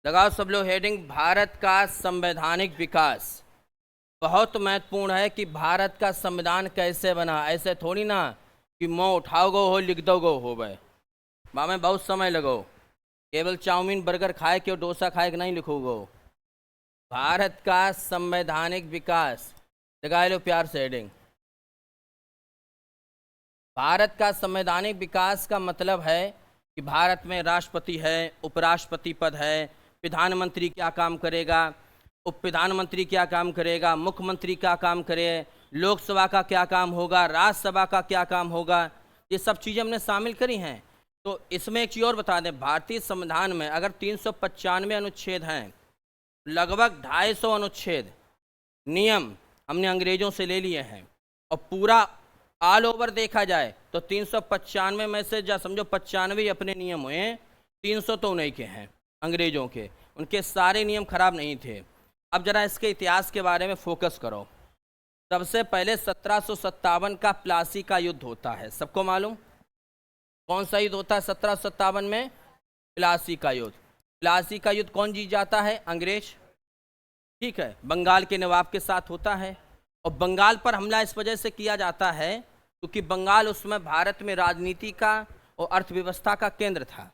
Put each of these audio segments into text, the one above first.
लगाओ सब लोग हेडिंग, भारत का संवैधानिक विकास। बहुत महत्वपूर्ण है कि भारत का संविधान कैसे बना। ऐसे थोड़ी ना कि मुँह उठाओगो हो लिख दोगो हो भाई, में बहुत समय लगो। केवल चाउमीन बर्गर खाए के और डोसा खाए के नहीं लिखोगो। भारत का संवैधानिक विकास लगा लो प्यार से हेडिंग। भारत का संवैधानिक विकास का मतलब है कि भारत में राष्ट्रपति है, उपराष्ट्रपति पद है, प्रधानमंत्री क्या काम करेगा, उप प्रधानमंत्री क्या काम करेगा, मुख्यमंत्री क्या काम करे, लोकसभा का क्या काम होगा, राज्यसभा का क्या काम होगा, ये सब चीज़ें हमने शामिल करी हैं। तो इसमें एक चीज़ और बता दें, भारतीय संविधान में अगर 395 अनुच्छेद हैं, लगभग 250 अनुच्छेद नियम हमने अंग्रेजों से ले लिए हैं। और पूरा ऑल ओवर देखा जाए तो 395 में से जा समझो 95 अपने नियम हुए, 300 तो उन्हीं के हैं अंग्रेजों के। उनके सारे नियम खराब नहीं थे। अब जरा इसके इतिहास के बारे में फोकस करो। सबसे पहले 1757 का प्लासी का युद्ध होता है, सबको मालूम। कौन सा युद्ध होता है 1757 में? प्लासी का युद्ध। प्लासी का युद्ध कौन जीत जाता है? अंग्रेज। ठीक है, बंगाल के नवाब के साथ होता है। और बंगाल पर हमला इस वजह से किया जाता है क्योंकि बंगाल उसमें भारत में राजनीति का और अर्थव्यवस्था का केंद्र था,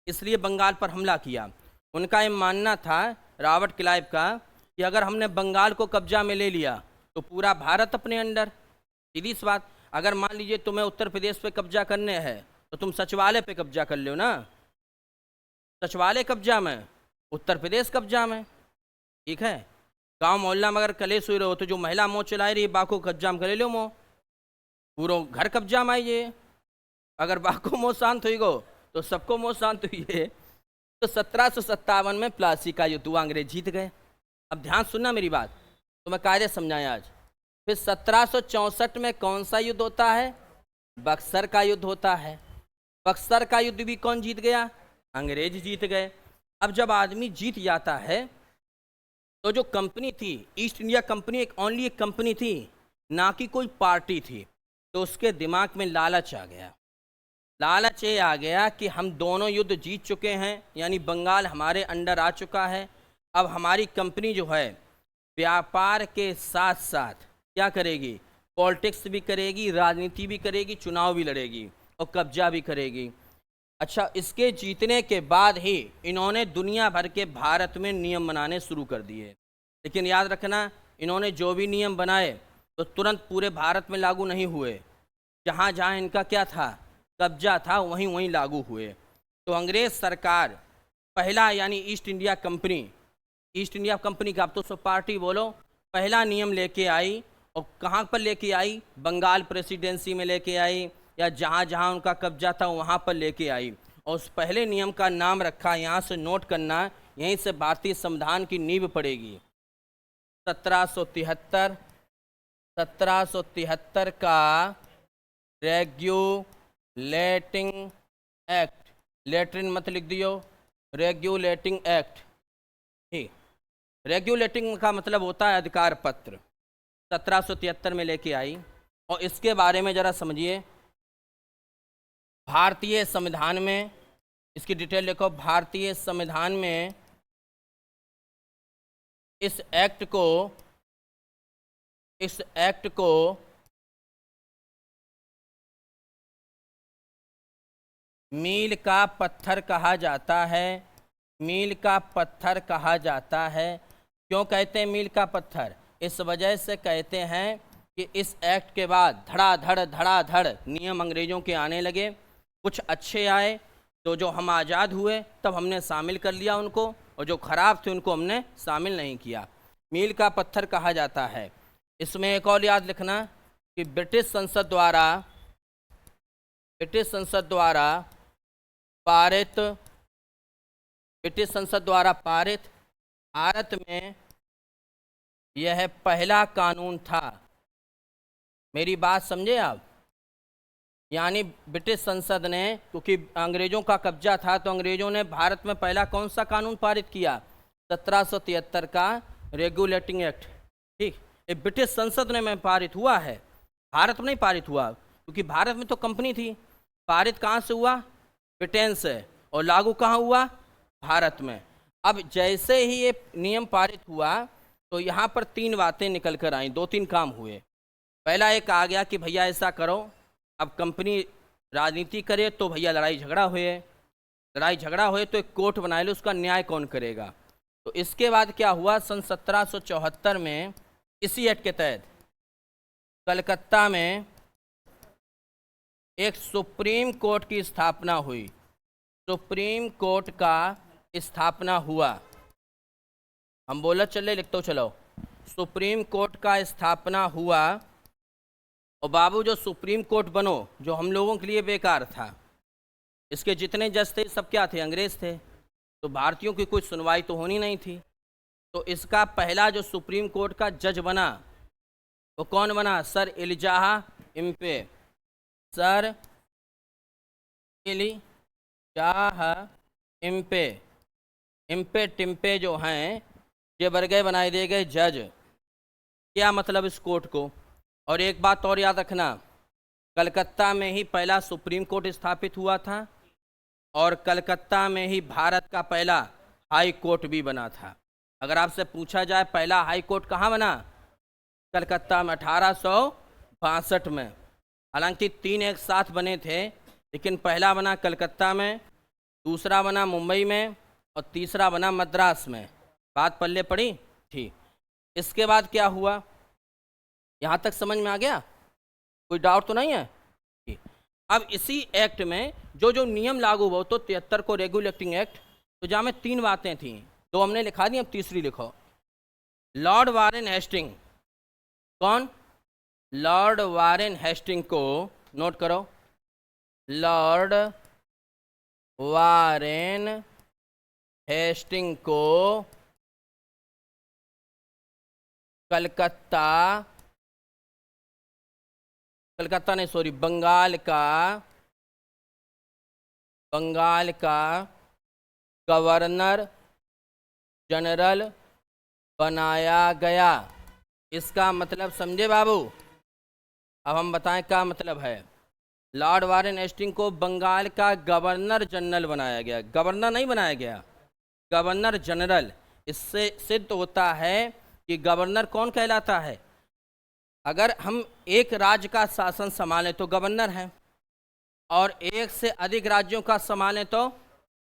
इसलिए बंगाल पर हमला किया। उनका ये मानना था, रॉबर्ट क्लाइव का, कि अगर हमने बंगाल को कब्जा में ले लिया तो पूरा भारत अपने अंडर। सीधी सी बात, अगर मान लीजिए तुम्हें उत्तर प्रदेश पे कब्जा करने हैं तो तुम सचिवालय पे कब्जा कर लो ना। सचिवालय कब्जा में, उत्तर प्रदेश कब्जा में। ठीक है, गांव मोहल्ला में अगर कलेश हुई रहो तो जो महिला मोह चलाई रही बाको कब्जा में कर लो, मोह पूरा घर कब्जा में आइए। अगर बाको मोह शांत हुई गो तो सबको मोह शांत हुई है। तो 1757 में प्लासी का युद्ध हुआ, अंग्रेज जीत गए। अब ध्यान सुनना मेरी बात, तो मैं कायदे समझाएं आज। फिर 1764 में कौन सा युद्ध होता है? बक्सर का युद्ध होता है। बक्सर का युद्ध भी कौन जीत गया? अंग्रेज जीत गए। अब जब आदमी जीत जाता है तो जो कंपनी थी, ईस्ट इंडिया कंपनी एक ओनली एक कंपनी थी, ना कि कोई पार्टी थी। तो उसके दिमाग में लालच आ गया। लालच ये आ गया कि हम दोनों युद्ध जीत चुके हैं, यानी बंगाल हमारे अंडर आ चुका है। अब हमारी कंपनी जो है व्यापार के साथ साथ क्या करेगी? पॉलिटिक्स भी करेगी, राजनीति भी करेगी, चुनाव भी लड़ेगी और कब्जा भी करेगी। अच्छा, इसके जीतने के बाद ही इन्होंने दुनिया भर के भारत में नियम बनाने शुरू कर दिए। लेकिन याद रखना, इन्होंने जो भी नियम बनाए तो तुरंत पूरे भारत में लागू नहीं हुए। जहाँ जहाँ इनका क्या था, कब्जा था, वहीं वहीं लागू हुए। तो अंग्रेज सरकार पहला, यानी east India company, east India company का, अब तो सब पार्टी बोलो, पहला नियम लेके आई। और कहाँ पर लेके आई? बंगाल प्रेसिडेंसी में लेके आई, या जहाँ जहाँ उनका कब्जा था वहाँ पर लेके आई। और उस पहले नियम का नाम रखा, यहाँ से नोट करना, यहीं से भारतीय संविधान की नींव पड़ेगी। 1773 का रेगुलेटिंग एक्ट। लेटरिन मत लिख दियो, रेगुलेटिंग एक्ट। ठीक, रेगुलेटिंग का मतलब होता है अधिकार पत्र। 1773 में लेके आई। और इसके बारे में जरा समझिए। भारतीय संविधान में, इसकी डिटेल लिखो, भारतीय संविधान में इस एक्ट को मील का पत्थर कहा जाता है। मील का पत्थर कहा जाता है। क्यों कहते हैं मील का पत्थर? इस वजह से कहते हैं कि इस एक्ट के बाद धड़ाधड़ नियम अंग्रेजों के आने लगे। कुछ अच्छे आए तो जो हम आज़ाद हुए तब हमने शामिल कर लिया उनको, और जो खराब थे उनको हमने शामिल नहीं किया। मील का पत्थर कहा जाता है। इसमें एक और याद लिखना कि ब्रिटिश संसद द्वारा पारित भारत में यह पहला कानून था। मेरी बात समझे आप? यानी ब्रिटिश संसद ने, क्योंकि अंग्रेजों का कब्जा था, तो अंग्रेजों ने भारत में पहला कौन सा कानून पारित किया? 1773 का रेगुलेटिंग एक्ट। ठीक, ये ब्रिटिश संसद में पारित हुआ है, भारत में नहीं पारित हुआ, क्योंकि भारत में तो कंपनी थी। पारित कहाँ से हुआ? ब्रिटेन से। और लागू कहाँ हुआ? भारत में। अब जैसे ही ये नियम पारित हुआ तो यहाँ पर तीन बातें निकल कर आई, दो तीन काम हुए। पहला एक आ गया कि भैया ऐसा करो, अब कंपनी राजनीति करे तो भैया लड़ाई झगड़ा हुए, लड़ाई झगड़ा हुए तो एक कोर्ट बना लो, उसका न्याय कौन करेगा। तो इसके बाद क्या हुआ, सन 1774 में इसी एक्ट के तहत कलकत्ता में एक सुप्रीम कोर्ट की स्थापना हुई। सुप्रीम कोर्ट का स्थापना हुआ, हम बोला चले लिख तो चलो, सुप्रीम कोर्ट का स्थापना हुआ। और बाबू जो सुप्रीम कोर्ट बनो, जो हम लोगों के लिए बेकार था, इसके जितने जज थे सब क्या थे, अंग्रेज थे, तो भारतीयों की कोई सुनवाई तो होनी नहीं थी। तो इसका पहला जो सुप्रीम कोर्ट का जज बना वो कौन बना, sir Elijah Impey. Sir Elijah Impey, Impey टिम्पे जो हैं ये बरगए बनाए दिए गए जज। क्या मतलब इस कोर्ट को। और एक बात और याद रखना, कलकत्ता में ही पहला सुप्रीम कोर्ट स्थापित हुआ था और कलकत्ता में ही भारत का पहला हाई कोर्ट भी बना था। अगर आपसे पूछा जाए पहला हाई कोर्ट कहाँ बना, कलकत्ता में 1862 में। हालांकि तीन एक साथ बने थे, लेकिन पहला बना कलकत्ता में, दूसरा बना मुंबई में और तीसरा बना मद्रास में। बात पल्ले पड़ी थी। इसके बाद क्या हुआ, यहाँ तक समझ में आ गया, कोई डाउट तो नहीं है। ठीक। अब इसी एक्ट में जो जो नियम लागू हुआ, तो 73 को रेगुलेटिंग एक्ट, तो जहाँ में तीन बातें थी, दो हमने लिखा दी, अब तीसरी लिखो। लॉर्ड वारेन हेस्टिंग, कौन, लॉर्ड वारेन हेस्टिंग को नोट करो, लॉर्ड वारेन हेस्टिंग को कलकत्ता नहीं सॉरी, बंगाल का गवर्नर जनरल बनाया गया। इसका मतलब समझे बाबू। अब हम बताएं क्या मतलब है। लॉर्ड वारेन हेस्टिंग को बंगाल का गवर्नर जनरल बनाया गया, गवर्नर नहीं बनाया गया, गवर्नर जनरल। इससे सिद्ध होता है कि गवर्नर कौन कहलाता है। अगर हम एक राज्य का शासन संभालें तो गवर्नर हैं, और एक से अधिक राज्यों का संभालें तो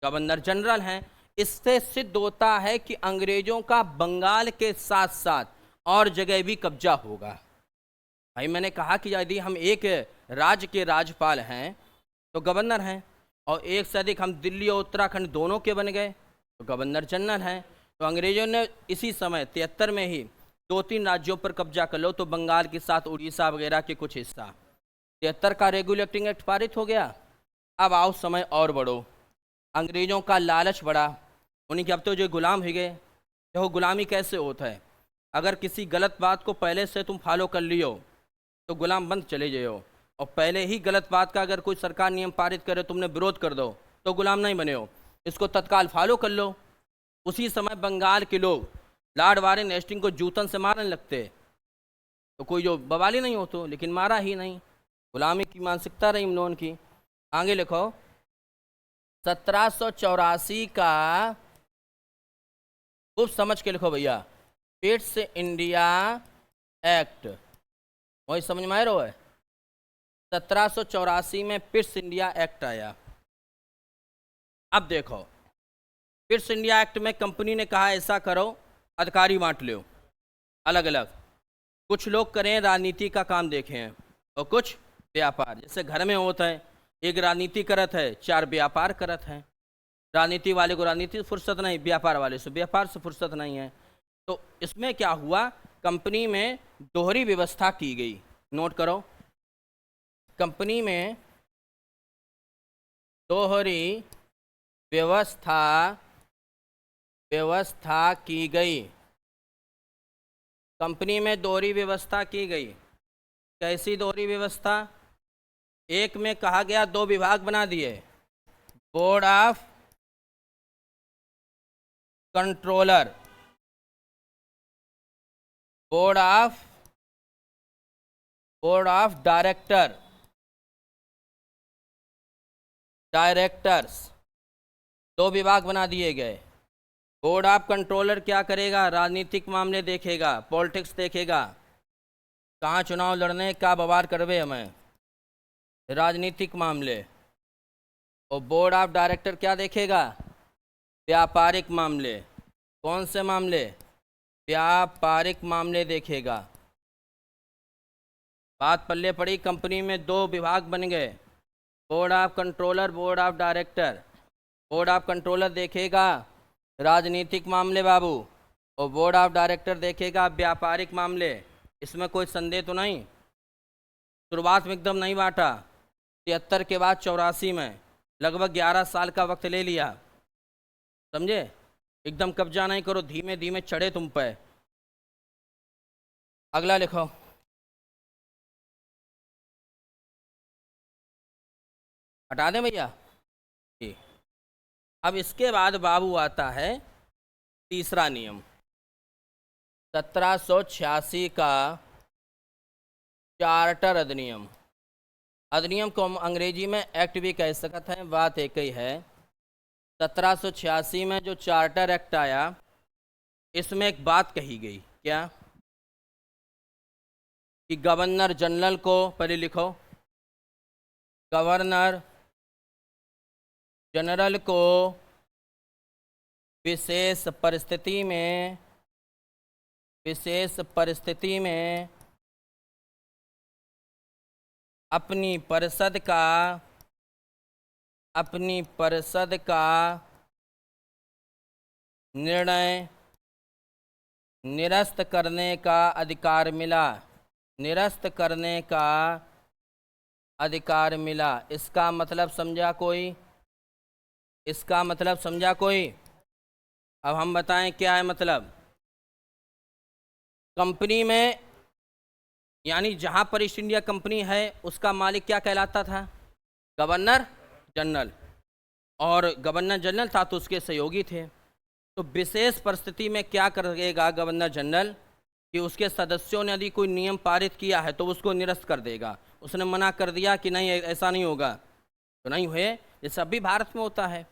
गवर्नर जनरल हैं। इससे सिद्ध होता है कि अंग्रेजों का बंगाल के साथ साथ और जगह भी कब्जा होगा। भाई मैंने कहा कि यदि हम एक राज्य के राज्यपाल हैं तो गवर्नर हैं, और एक से अधिक हम दिल्ली और उत्तराखंड दोनों के बन गए तो गवर्नर जनरल हैं। तो अंग्रेजों ने इसी समय 73 में ही 2-3 राज्यों पर कब्जा कर लो, तो बंगाल के साथ उड़ीसा वगैरह के कुछ हिस्सा। 73 का रेगुलेटिंग एक्ट पारित हो गया। अब आओ समय और बढ़ो, अंग्रेजों का लालच बढ़ा, उन्हीं के अब तो जो गुलाम हो गए। देखो गुलामी कैसे होता है, अगर किसी गलत बात को पहले से तुम फॉलो कर लियो तो गुलाम बंद चले जाओ, और पहले ही गलत बात का अगर कोई सरकार नियम पारित करे तुमने विरोध कर दो तो गुलाम नहीं बने हो, इसको तत्काल फॉलो कर लो। उसी समय बंगाल के लोग लॉर्ड वारेन हेस्टिंग को जूतन से मारने लगते, तो कोई जो बवाली नहीं हो तो, लेकिन मारा ही नहीं। गुलामी की मानसिकता रही इन लोगों की। आगे लिखो, 1784 का, खूब समझ के लिखो भैया, पिट्स इंडिया एक्ट, वही समझ में आ रहा है। 1784 में पिट्स इंडिया एक्ट आया। अब देखो, पिट्स इंडिया एक्ट में कंपनी ने कहा ऐसा करो, अधिकारी बांट लो अलग अलग, कुछ लोग करें राजनीति का काम देखें और कुछ व्यापार। जैसे घर में होता है, एक राजनीति करत है, 4 व्यापार करत हैं। राजनीति वाले को राजनीति से फुर्सत नहीं, व्यापार वाले से व्यापार से फुर्सत नहीं है। तो इसमें क्या हुआ, कंपनी में दोहरी व्यवस्था की गई। नोट करो, कंपनी में दोहरी व्यवस्था की गई। कंपनी में दोहरी व्यवस्था की गई। कैसी दोहरी व्यवस्था, एक में कहा गया 2 विभाग बना दिए, board of controller, board of directors, 2 विभाग बना दिए गए। बोर्ड ऑफ कंट्रोलर क्या करेगा? राजनीतिक मामले देखेगा, पॉलिटिक्स देखेगा, कहाँ चुनाव लड़ने का बवाल करवे हमें, राजनीतिक मामले। और बोर्ड ऑफ डायरेक्टर क्या देखेगा? व्यापारिक मामले। कौन से मामले? व्यापारिक मामले देखेगा। बात पल्ले पड़ी, कंपनी में दो विभाग बन गए, board of controller, board of director. Board of controller देखेगा राजनीतिक मामले बाबू, और बोर्ड ऑफ डायरेक्टर देखेगा व्यापारिक मामले। इसमें कोई संदेह तो नहीं? शुरुआत में एकदम नहीं बांटा, 73 के बाद 84 में लगभग 11 साल का वक्त ले लिया, समझे? एकदम कब्जा नहीं करो, धीमे धीमे चढ़े तुम पे। अगला लिखो। हटा दें भैया जी। अब इसके बाद बाबू आता है तीसरा नियम, 1786 का चार्टर अधिनियम। अधिनियम को हम अंग्रेजी में एक्ट भी कह सकते हैं, बात एक ही है। 1786 में जो चार्टर एक्ट आया, इसमें एक बात कही गई, क्या? कि गवर्नर जनरल को, पहले लिखो, गवर्नर जनरल को विशेष परिस्थिति में अपनी परिषद का निर्णय निरस्त करने का अधिकार मिला। इसका मतलब समझा कोई? इसका मतलब समझा कोई? अब हम बताएं क्या है मतलब। कंपनी में, यानी जहां पर ईस्ट इंडिया कंपनी है, उसका मालिक क्या कहलाता था? Governor general. और गवर्नर जनरल था तो उसके सहयोगी थे। तो विशेष परिस्थिति में क्या करेगा गवर्नर जनरल? कि उसके सदस्यों ने यदि कोई नियम पारित किया है तो उसको निरस्त कर देगा। उसने मना कर दिया कि नहीं, ऐसा नहीं होगा, तो नहीं हुए। जैसे अभी भारत में होता है,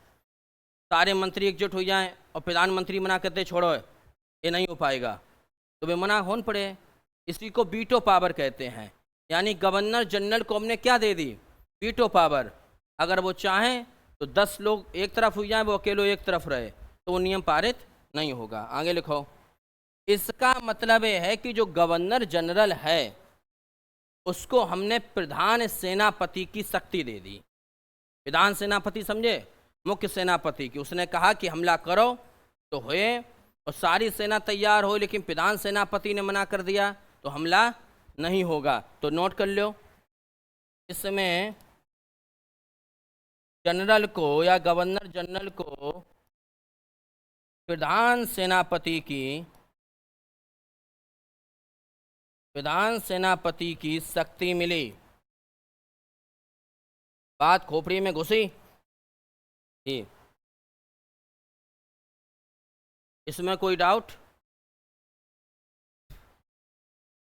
सारे मंत्री एकजुट हो जाएं और प्रधानमंत्री मना करते छोड़ो ये नहीं हो पाएगा, तो वे मना होने पड़े। इसी को वीटो पावर कहते हैं। यानी गवर्नर जनरल को हमने क्या दे दी? Veto power. अगर वो चाहें तो 10 लोग एक तरफ हो जाएं, वो अकेले एक तरफ रहे, तो वो नियम पारित नहीं होगा। आगे लिखो। इसका मतलब ये है कि जो गवर्नर जनरल है उसको हमने प्रधान सेनापति की शक्ति दे दी। प्रधान सेनापति समझे? मुख्य सेनापति की। उसने कहा कि हमला करो तो हुए, और सारी सेना तैयार हो, लेकिन प्रधान सेनापति ने मना कर दिया तो हमला नहीं होगा। तो नोट कर लो, इसमें जनरल को या गवर्नर जनरल को प्रधान सेनापति की शक्ति मिली। बात खोपड़ी में घुसी जी? इसमें कोई डाउट,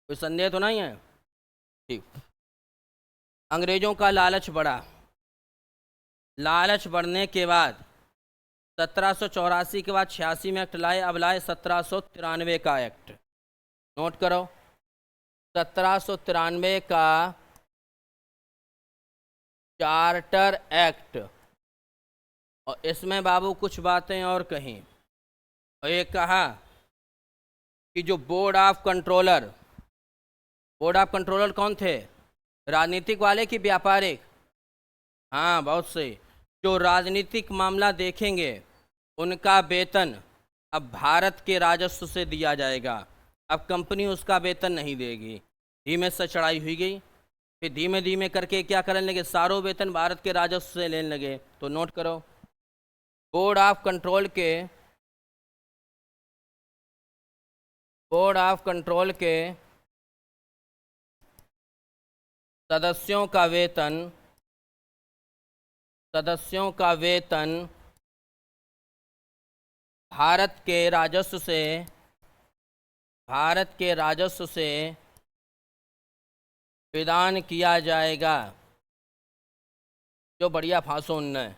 कोई संदेह तो नहीं है? ठीक। अंग्रेजों का लालच बढ़ा। लालच बढ़ने के बाद 1784 के बाद 86 में एक्ट लाए। अब लाए 1793 का एक्ट। नोट करो, 1793 का चार्टर एक्ट। और इसमें बाबू कुछ बातें और कहीं। और ये कहा कि जो बोर्ड ऑफ कंट्रोलर कौन थे? राजनीतिक वाले कि व्यापारिक? हाँ, बहुत सही। जो राजनीतिक मामला देखेंगे उनका वेतन अब भारत के राजस्व से दिया जाएगा। अब कंपनी उसका वेतन नहीं देगी। धीमे से चढ़ाई हुई गई, फिर धीमे धीमे करके क्या करने लगे? सारों वेतन भारत के राजस्व से लेने लगे। तो नोट करो, बोर्ड ऑफ कंट्रोल के सदस्यों का वेतन भारत के राजस्व से प्रदान किया जाएगा। जो बढ़िया फांसो, उनने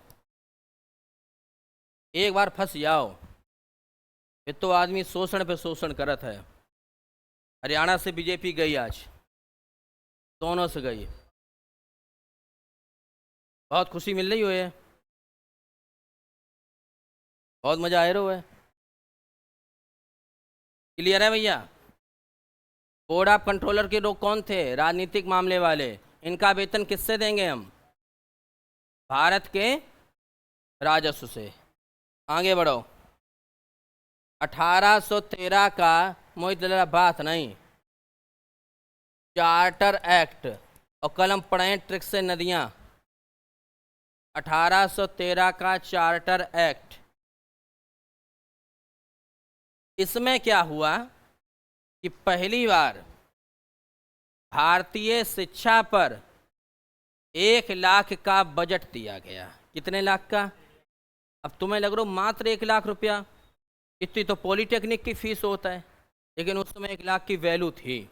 एक बार फंस जाओ ये तो आदमी शोषण पे शोषण करत है। हरियाणा से बीजेपी गई आज, दोनों से गई, बहुत खुशी मिल रही हो, है बहुत मजा आ रहा है। क्लियर है भैया? बोर्ड ऑफ कंट्रोलर के लोग कौन थे? राजनीतिक मामले वाले। इनका वेतन किससे देंगे हम? भारत के राजस्व से। आगे बढ़ो। 1813 का मोहित लाल बात नहीं, चार्टर एक्ट, और कलम पढ़ें ट्रिक से नदियां। 1813 का चार्टर एक्ट, इसमें क्या हुआ कि पहली बार भारतीय शिक्षा पर 1 लाख का बजट दिया गया। कितने लाख का? अब तुम्हें लग रहा हो मात्र 1 लाख रुपया, इतनी तो पॉलिटेक्निक की फीस होता है, लेकिन उस समय 1 लाख की वैल्यू थी।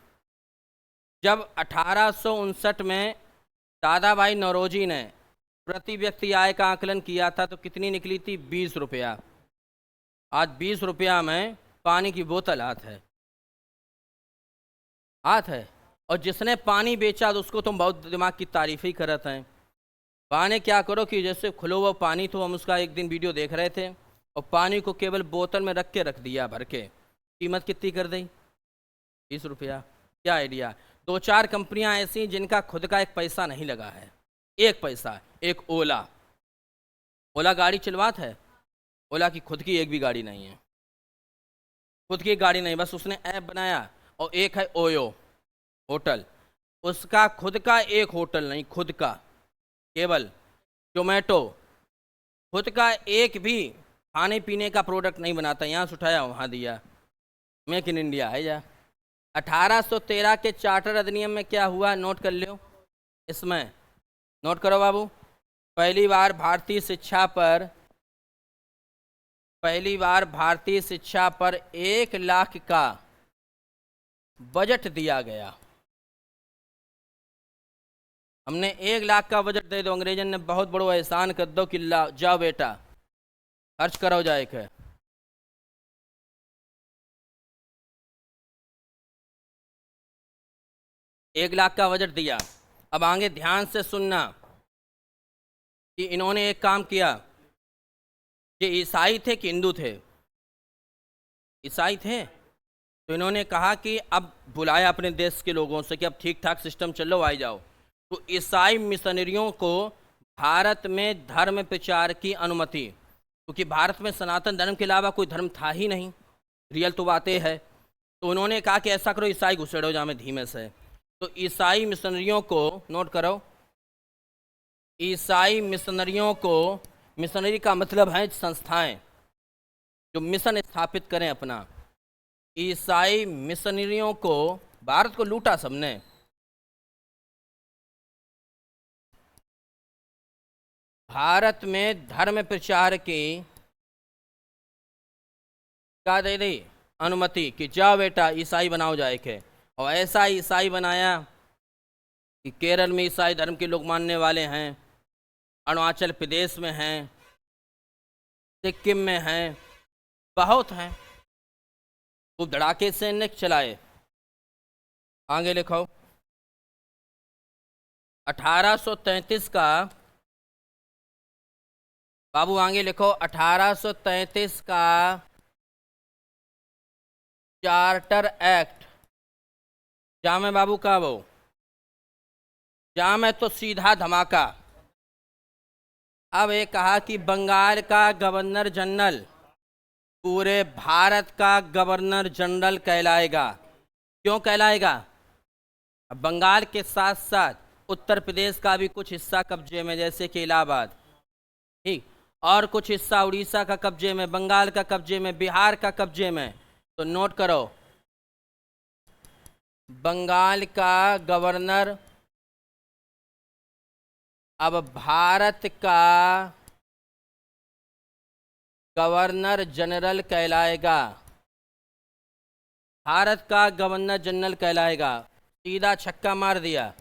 जब 1859 में दादा भाई नौरोजी ने प्रति व्यक्ति आय का आकलन किया था तो कितनी निकली थी? 20 रुपया। आज 20 रुपया में पानी की बोतल हाथ है, हाथ है। और जिसने पानी बेचा तो उसको तुम बहुत दिमाग की तारीफ ही करते हैं। पानी क्या करो कि जैसे खुला हुआ पानी, तो हम उसका एक दिन वीडियो देख रहे थे, और पानी को केवल बोतल में रख के रख दिया भर के, कीमत कितनी कर दी? 20 रुपया। क्या आइडिया? 2-4 कंपनियां ऐसी जिनका खुद का 1 पैसा नहीं लगा है, 1 पैसा। एक ओला, ओला गाड़ी चलवात है, ओला की खुद की एक भी गाड़ी नहीं है, खुद की गाड़ी नहीं, बस उसने ऐप बनाया। और एक है ओयो होटल, उसका खुद का एक होटल नहीं, खुद का केवल। जोमेटो खुद का एक भी खाने पीने का प्रोडक्ट नहीं बनाता, यहाँ से उठाया वहाँ दिया, मेक इन इंडिया है जा। 1813 के चार्टर अधिनियम में क्या हुआ? नोट कर लो, इसमें नोट करो बाबू। पहली बार भारतीय शिक्षा पर 1 लाख का बजट दिया गया। हमने 1 लाख का बजट दे दो, अंग्रेजन ने बहुत बड़ो एहसान कर दो कि जाओ बेटा खर्च करो जाए के। एक लाख का बजट दिया। अब आगे ध्यान से सुनना कि इन्होंने एक काम किया। ये ईसाई थे कि हिंदू थे? ईसाई थे। तो इन्होंने कहा कि अब बुलाया अपने देश के लोगों से कि अब ठीक ठाक सिस्टम चल लो, आई जाओ। तो ईसाई मिशनरियों को भारत में धर्म प्रचार की अनुमति, क्योंकि भारत में सनातन धर्म के अलावा कोई धर्म था ही नहीं, रियल तो बातें है। तो उन्होंने कहा कि ऐसा करो, ईसाई घुसेड़ो जामे धीमे से। तो ईसाई मिशनरियों को, नोट करो, ईसाई मिशनरियों को, मिशनरी का मतलब है संस्थाएं जो मिशन स्थापित करें अपना। ईसाई मिशनरियों को, भारत को लूटा सबने, भारत में धर्म प्रचार की क्या दे दी? अनुमति कि जाओ बेटा ईसाई बनाओ जाए के। और ऐसा ईसाई बनाया कि केरल में ईसाई धर्म के लोग मानने वाले हैं, अरुणाचल प्रदेश में हैं, सिक्किम में हैं, बहुत हैं। खूब धड़ाके से इन्हें चलाए। आगे लिखो। 1833 का, बाबू आगे लिखो, 1833 का चार्टर एक्ट। जामे बाबू का वो जामे तो सीधा धमाका। अब ये कहा कि बंगाल का गवर्नर जनरल पूरे भारत का गवर्नर जनरल कहलाएगा। क्यों कहलाएगा? अब बंगाल के साथ साथ उत्तर प्रदेश का भी कुछ हिस्सा कब्जे में, जैसे कि इलाहाबाद, ठीक, और कुछ हिस्सा उड़ीसा का कब्जे में, बंगाल का कब्जे में, बिहार का कब्जे में। तो नोट करो, बंगाल का गवर्नर अब भारत का गवर्नर जनरल कहलाएगा। भारत का गवर्नर जनरल कहलाएगा। सीधा छक्का मार दिया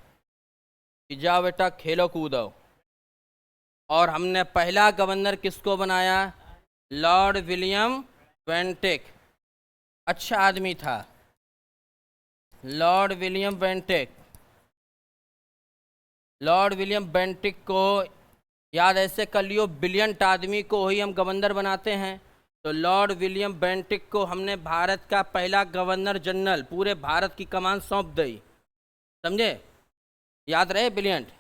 कि जाओ बेटा खेलो कूदो। और हमने पहला गवर्नर किसको बनाया? Lord William Bentinck. अच्छा आदमी था। Lord William Bentinck. Lord William Bentinck को याद ऐसे कर लियो, ब्रिलियंट आदमी को ही हम गवर्नर बनाते हैं। तो लॉर्ड विलियम बेंटिक को हमने भारत का पहला गवर्नर जनरल, पूरे भारत की कमान सौंप दी। समझे? याद रहे ब्रिलियंट।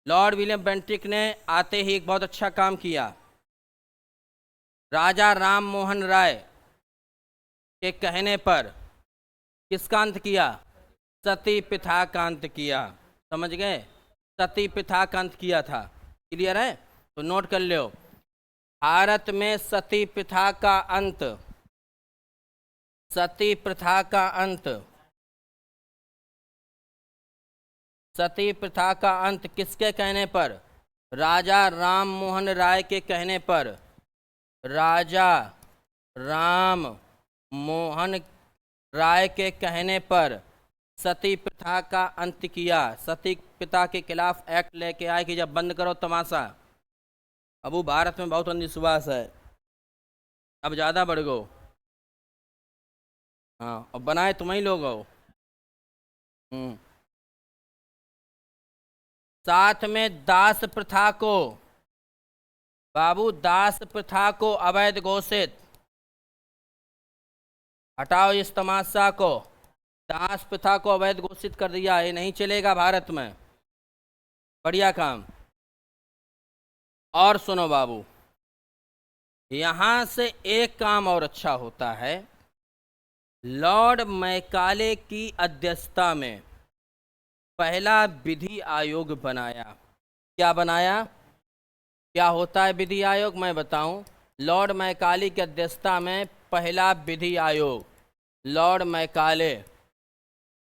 लॉर्ड विलियम बेंटिक ने आते ही एक बहुत अच्छा काम किया। राजा राम मोहन राय के कहने पर किसका अंत किया? सती प्रथा का अंत किया। समझ गए? सती प्रथा का अंत किया था। क्लियर है? तो नोट कर लो, भारत में सती प्रथा का अंत, सती प्रथा का अंत, सती प्रथा का अंत किसके कहने पर? राजा राम मोहन राय के कहने पर। राजा राम मोहन राय के कहने पर सती प्रथा का अंत किया। सती प्रथा के खिलाफ एक्ट लेके आए कि जब बंद करो तमाशा। अब वो भारत में बहुत अंधविश्वास है, अब ज़्यादा बढ़ गो। हाँ, अब बनाए तुम ही लोग हो। साथ में दास प्रथा को, बाबू दास प्रथा को अवैध घोषित, हटाओ इस तमाशा को। दास प्रथा को अवैध घोषित कर दिया, ये नहीं चलेगा भारत में। बढ़िया काम। और सुनो बाबू, यहां से एक काम और अच्छा होता है। लॉर्ड मैकाले की अध्यक्षता में पहला विधि आयोग बनाया। क्या बनाया? क्या होता है विधि आयोग, मैं बताऊं। लॉर्ड मैकाले की अध्यक्षता में पहला विधि आयोग, लॉर्ड मैकाले।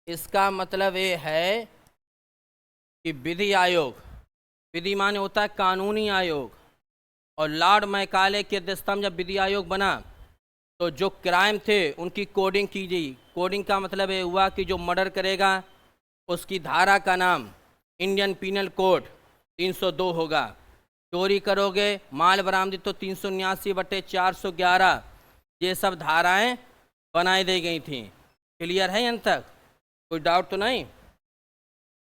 इसका मतलब ये है कि विधि आयोग, विधि माने होता है कानूनी आयोग, और लॉर्ड मैकाले की अध्यक्षता में जब विधि आयोग बना तो जो क्राइम थे उनकी कोडिंग की गई। कोडिंग का मतलब ये हुआ कि जो मर्डर करेगा उसकी धारा का नाम इंडियन पीनल कोड 302 होगा। चोरी करोगे, माल बरामदी, तो 379/411, ये सब धाराएं बनाई दी गई थी। क्लियर है? यहाँ तक कोई डाउट तो नहीं?